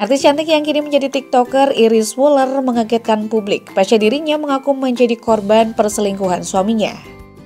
Artis cantik yang kini menjadi TikToker Iris Wooler mengagetkan publik pasca dirinya mengaku menjadi korban perselingkuhan suaminya.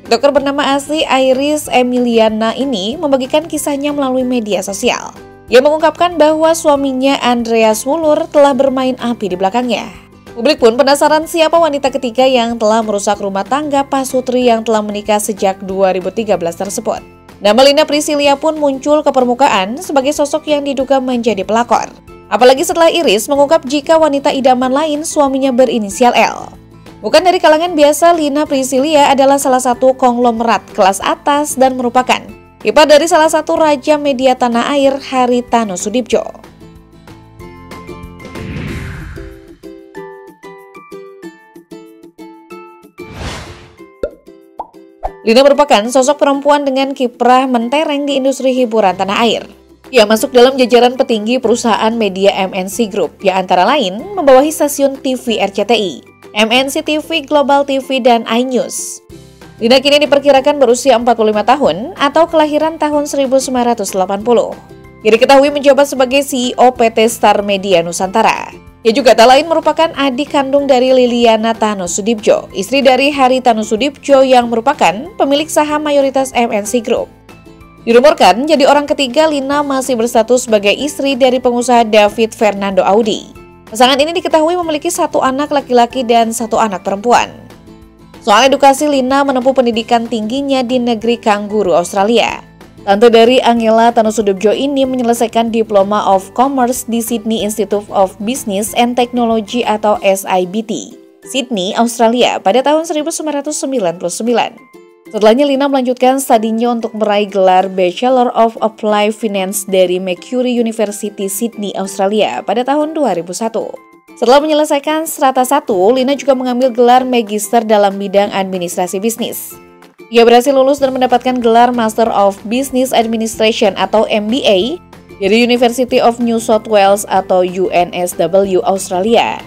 TikToker bernama asli Iris Emiliana ini membagikan kisahnya melalui media sosial. Ia mengungkapkan bahwa suaminya Andreas Wooler telah bermain api di belakangnya. Publik pun penasaran siapa wanita ketiga yang telah merusak rumah tangga pasutri yang telah menikah sejak 2013 tersebut. Nama Lina Priscilia pun muncul ke permukaan sebagai sosok yang diduga menjadi pelakor. Apalagi setelah Iris mengungkap jika wanita idaman lain suaminya berinisial L. Bukan dari kalangan biasa, Lina Priscilia adalah salah satu konglomerat kelas atas dan merupakan ipar dari salah satu raja media tanah air, Haritano Sudibjo. Lina merupakan sosok perempuan dengan kiprah mentereng di industri hiburan tanah air. Ia masuk dalam jajaran petinggi perusahaan media MNC Group yang antara lain membawahi stasiun TV RCTI, MNC TV, Global TV, dan iNews. Lina kini diperkirakan berusia 45 tahun atau kelahiran tahun 1980. Ia diketahui menjabat sebagai CEO PT Star Media Nusantara. Ia juga tak lain merupakan adik kandung dari Liliana Tano Sudibjo, istri dari Haritano Sudibjo yang merupakan pemilik saham mayoritas MNC Group. Dirumorkan, jadi orang ketiga, Lina masih berstatus sebagai istri dari pengusaha David Fernando Audi. Pasangan ini diketahui memiliki satu anak laki-laki dan satu anak perempuan. Soal edukasi, Lina menempuh pendidikan tingginya di negeri Kangguru, Australia. Tante dari Angela Tano Sudibjo ini menyelesaikan Diploma of Commerce di Sydney Institute of Business and Technology atau SIBT, Sydney, Australia pada tahun 1999. Setelahnya, Lina melanjutkan studinya untuk meraih gelar Bachelor of Applied Finance dari Macquarie University, Sydney, Australia pada tahun 2001. Setelah menyelesaikan strata 1, Lina juga mengambil gelar Magister dalam bidang administrasi bisnis. Ia berhasil lulus dan mendapatkan gelar Master of Business Administration atau MBA dari University of New South Wales atau UNSW, Australia.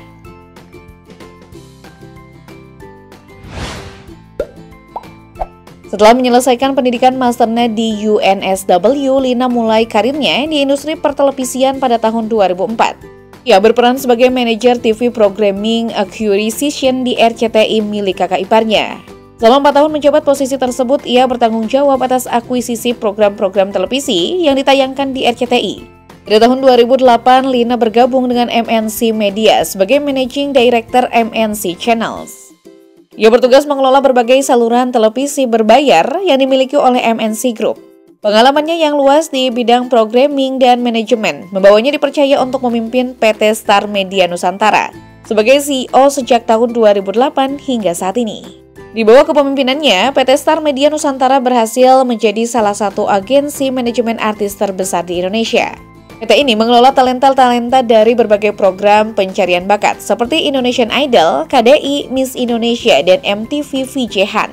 Setelah menyelesaikan pendidikan masternya di UNSW, Lina mulai karirnya di industri pertelevisian pada tahun 2004. Ia berperan sebagai manajer TV Programming Acquisition di RCTI milik kakak iparnya. Selama 4 tahun menjabat posisi tersebut, ia bertanggung jawab atas akuisisi program-program televisi yang ditayangkan di RCTI. Pada tahun 2008, Lina bergabung dengan MNC Media sebagai Managing Director MNC Channels. Ia bertugas mengelola berbagai saluran televisi berbayar yang dimiliki oleh MNC Group. Pengalamannya yang luas di bidang programming dan manajemen membawanya dipercaya untuk memimpin PT Star Media Nusantara sebagai CEO sejak tahun 2008 hingga saat ini. Di bawah kepemimpinannya, PT Star Media Nusantara berhasil menjadi salah satu agensi manajemen artis terbesar di Indonesia. PT ini mengelola talenta-talenta dari berbagai program pencarian bakat seperti Indonesian Idol, KDI, Miss Indonesia, dan MTV VJ-Han.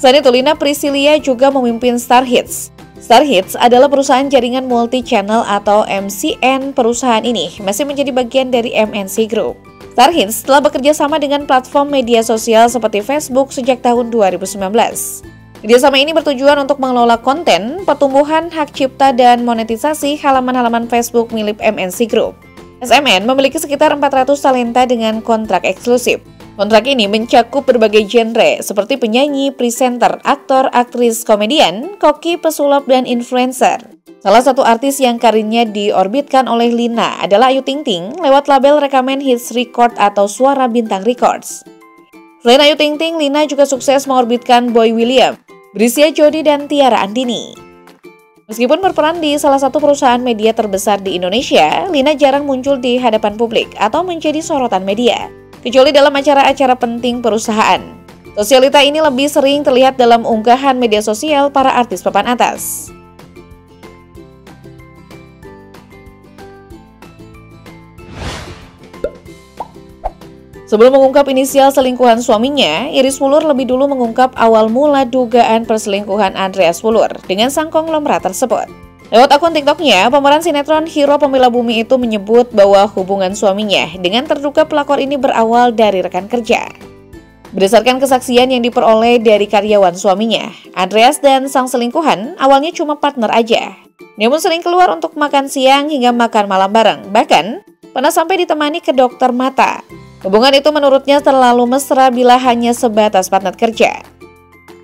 Selain itu, Lina Priscilia juga memimpin Star Hits. Star Hits adalah perusahaan jaringan multi-channel atau MCN. Perusahaan ini masih menjadi bagian dari MNC Group. Star Hits telah bekerja sama dengan platform media sosial seperti Facebook sejak tahun 2019. Kerjasama ini bertujuan untuk mengelola konten, pertumbuhan hak cipta, dan monetisasi halaman-halaman Facebook milik MNC Group. SMN memiliki sekitar 400 talenta dengan kontrak eksklusif. Kontrak ini mencakup berbagai genre seperti penyanyi, presenter, aktor, aktris, komedian, koki, pesulap, dan influencer. Salah satu artis yang karirnya diorbitkan oleh Lina adalah Ayu Ting Ting lewat label rekaman Hits Record atau Suara Bintang Records. Selain Ayu Ting Ting, Lina juga sukses mengorbitkan Boy William, Brisia Jody, dan Tiara Andini. Meskipun berperan di salah satu perusahaan media terbesar di Indonesia, Lina jarang muncul di hadapan publik atau menjadi sorotan media, kecuali dalam acara-acara penting perusahaan. Sosialita ini lebih sering terlihat dalam unggahan media sosial para artis papan atas. Sebelum mengungkap inisial selingkuhan suaminya, Iris Wooler lebih dulu mengungkap awal mula dugaan perselingkuhan Andreas Wooler dengan sang konglomerat tersebut. Lewat akun TikToknya, pemeran sinetron Hero Pembela Bumi itu menyebut bahwa hubungan suaminya dengan terduga pelakor ini berawal dari rekan kerja. Berdasarkan kesaksian yang diperoleh dari karyawan suaminya, Andreas dan sang selingkuhan awalnya cuma partner aja. Dia pun sering keluar untuk makan siang hingga makan malam bareng. Bahkan, pernah sampai ditemani ke dokter mata. Hubungan itu menurutnya terlalu mesra bila hanya sebatas partner kerja.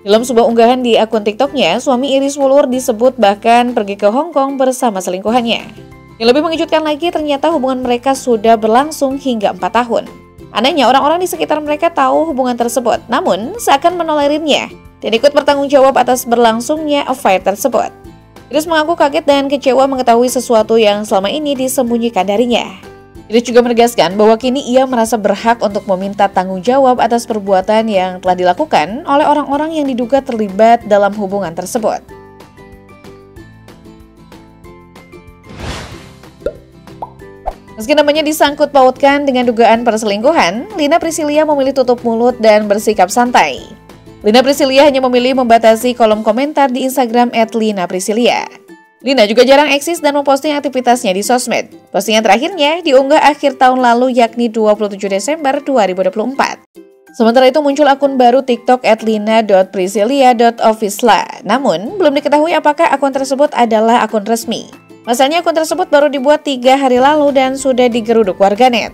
Dalam sebuah unggahan di akun TikToknya, suami Iris Wulur disebut bahkan pergi ke Hong Kong bersama selingkuhannya. Yang lebih mengejutkan lagi, ternyata hubungan mereka sudah berlangsung hingga 4 tahun. Anehnya, orang-orang di sekitar mereka tahu hubungan tersebut, namun seakan menolerinya dan ikut bertanggung jawab atas berlangsungnya affair tersebut. Iris mengaku kaget dan kecewa mengetahui sesuatu yang selama ini disembunyikan darinya. Iris juga menegaskan bahwa kini ia merasa berhak untuk meminta tanggung jawab atas perbuatan yang telah dilakukan oleh orang-orang yang diduga terlibat dalam hubungan tersebut. Meski namanya disangkut pautkan dengan dugaan perselingkuhan, Lina Priscilia memilih tutup mulut dan bersikap santai. Lina Priscilia hanya memilih membatasi kolom komentar di Instagram @lina_priscilia. Lina juga jarang eksis dan memposting aktivitasnya di sosmed. Postingan terakhirnya diunggah akhir tahun lalu yakni 27 Desember 2024. Sementara itu muncul akun baru TikTok @lina.priscilia.official. Namun, belum diketahui apakah akun tersebut adalah akun resmi. Pasalnya akun tersebut baru dibuat 3 hari lalu dan sudah digeruduk warganet.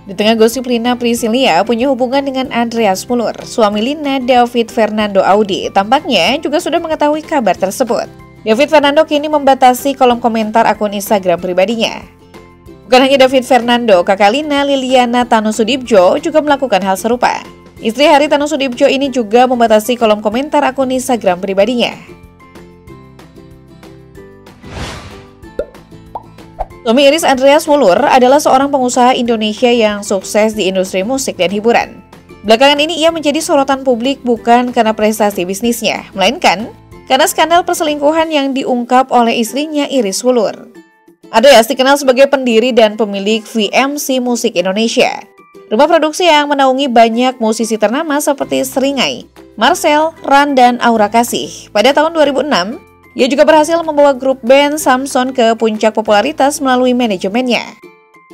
Di tengah gosip, Lina Priscilia punya hubungan dengan Andreas Wulur. Suami Lina, David Fernando Audi, tampaknya juga sudah mengetahui kabar tersebut. David Fernando kini membatasi kolom komentar akun Instagram pribadinya. Bukan hanya David Fernando, kakak Lina, Liliana Tanusudibjo juga melakukan hal serupa. Istri Hari Tanusudibjo ini juga membatasi kolom komentar akun Instagram pribadinya. Suami Iris, Andreas Wulur, adalah seorang pengusaha Indonesia yang sukses di industri musik dan hiburan. Belakangan ini ia menjadi sorotan publik bukan karena prestasi bisnisnya, melainkan karena skandal perselingkuhan yang diungkap oleh istrinya Iris Wulur. Andreas dikenal sebagai pendiri dan pemilik VMC Musik Indonesia, rumah produksi yang menaungi banyak musisi ternama seperti Seringai, Marcel, Ran, dan Aura Kasih. Pada tahun 2006, ia juga berhasil membawa grup band Samson ke puncak popularitas melalui manajemennya.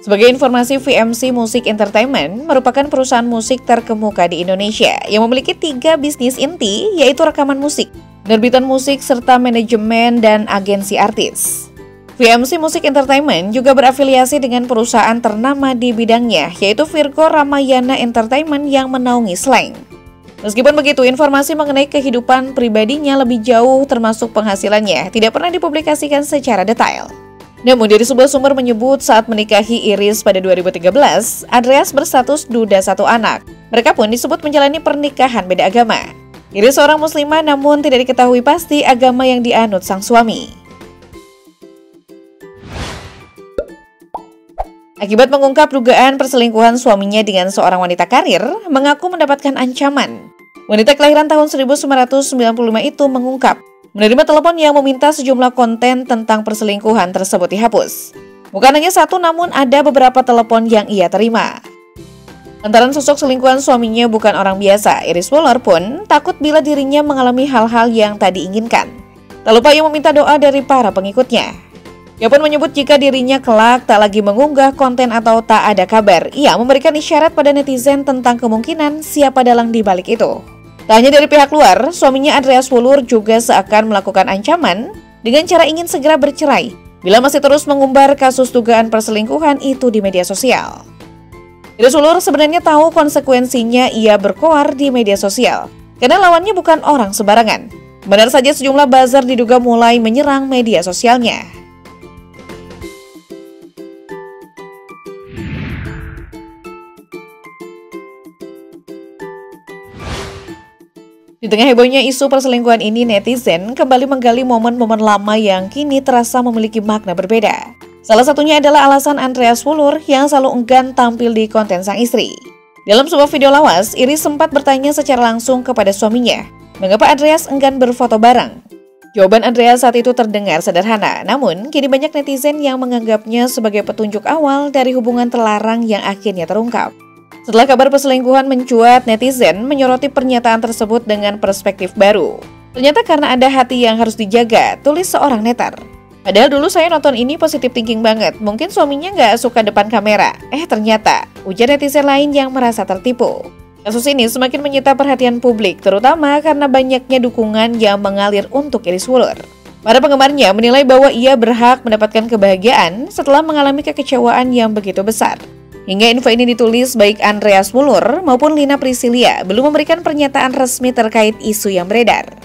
Sebagai informasi, VMC Music Entertainment merupakan perusahaan musik terkemuka di Indonesia yang memiliki 3 bisnis inti, yaitu rekaman musik, penerbitan musik, serta manajemen dan agensi artis. VMC Music Entertainment juga berafiliasi dengan perusahaan ternama di bidangnya, yaitu Virgo Ramayana Entertainment yang menaungi Slank. Meskipun begitu, informasi mengenai kehidupan pribadinya lebih jauh termasuk penghasilannya tidak pernah dipublikasikan secara detail. Namun dari sebuah sumber menyebut saat menikahi Iris pada 2013, Andreas berstatus duda 1 anak. Mereka pun disebut menjalani pernikahan beda agama. Iris seorang muslimah namun tidak diketahui pasti agama yang dianut sang suami. Akibat mengungkap dugaan perselingkuhan suaminya dengan seorang wanita karir, mengaku mendapatkan ancaman. Wanita kelahiran tahun 1995 itu mengungkap menerima telepon yang meminta sejumlah konten tentang perselingkuhan tersebut dihapus. Bukan hanya satu, namun ada beberapa telepon yang ia terima. Lantaran sosok selingkuhan suaminya bukan orang biasa, Iris Wulur pun takut bila dirinya mengalami hal-hal yang tak diinginkan. Tak lupa ia meminta doa dari para pengikutnya. Ia pun menyebut jika dirinya kelak tak lagi mengunggah konten atau tak ada kabar, ia memberikan isyarat pada netizen tentang kemungkinan siapa dalang di balik itu. Tak hanya dari pihak luar, suaminya Andreas Wulur juga seakan melakukan ancaman dengan cara ingin segera bercerai bila masih terus mengumbar kasus dugaan perselingkuhan itu di media sosial. Iris Wulur sebenarnya tahu konsekuensinya ia berkoar di media sosial, karena lawannya bukan orang sembarangan. Benar saja sejumlah buzzer diduga mulai menyerang media sosialnya. Di tengah hebohnya isu perselingkuhan ini, netizen kembali menggali momen-momen lama yang kini terasa memiliki makna berbeda. Salah satunya adalah alasan Andreas Wulur yang selalu enggan tampil di konten sang istri. Dalam sebuah video lawas, Iris sempat bertanya secara langsung kepada suaminya, mengapa Andreas enggan berfoto bareng? Jawaban Andreas saat itu terdengar sederhana, namun kini banyak netizen yang menganggapnya sebagai petunjuk awal dari hubungan terlarang yang akhirnya terungkap. Setelah kabar perselingkuhan mencuat, netizen menyoroti pernyataan tersebut dengan perspektif baru. Ternyata karena ada hati yang harus dijaga, tulis seorang netter. Padahal dulu saya nonton ini positif thinking banget, mungkin suaminya nggak suka depan kamera. Ternyata, ujar netizen lain yang merasa tertipu. Kasus ini semakin menyita perhatian publik, terutama karena banyaknya dukungan yang mengalir untuk Iris Wulur. Para penggemarnya menilai bahwa ia berhak mendapatkan kebahagiaan setelah mengalami kekecewaan yang begitu besar. Hingga info ini ditulis, baik Andreas Muller maupun Lina Priscilia belum memberikan pernyataan resmi terkait isu yang beredar.